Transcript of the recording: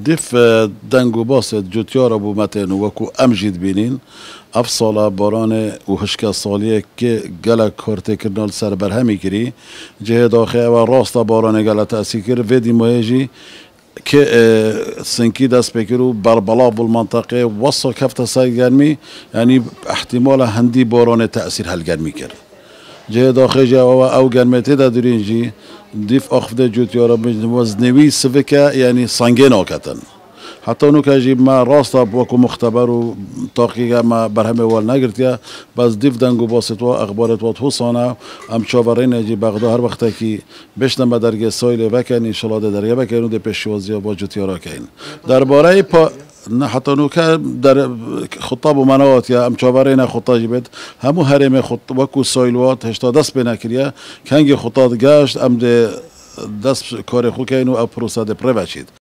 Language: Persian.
دیف دنگ و باست جوتیار بو متن وکو امجید بینین اف سالا باران و هشکا سالیه که گله کارت کردن سر برهمی کری جه داخل و راست باران گله تأثیر کرد و دیمایجی که سنکی دست بکرو بربلا بالمنطقه وصل کفت سای گرمی یعنی احتمال هندی باران تأثیر هل گرمی کرد جه داخل جواب او گرمتی دادرین جی دیف آخفده جوتیارا وزنوی سفکه یعنی سنگین آکتن حتی نو که جیب ما راستا بوکو مختبر و تاقیقه ما برهمه وال نگرتیا بس دیف دنگو باست و اخبارت و حسانه ام چاورین جی بغدا هر وقت که بشنم به درگه سایل وکن انشالله درگه وکن و ده پیشوازی با جوتیارا کن درباره نه حتی نو که در خطاب و منوات یا ام چاورین خطا جیبت همو هرم خطاب وکو سایلوات هشتا دست بنکریه کنگی خطات گشت ام ده دست کار خو کینو او پروسه ده پره بچید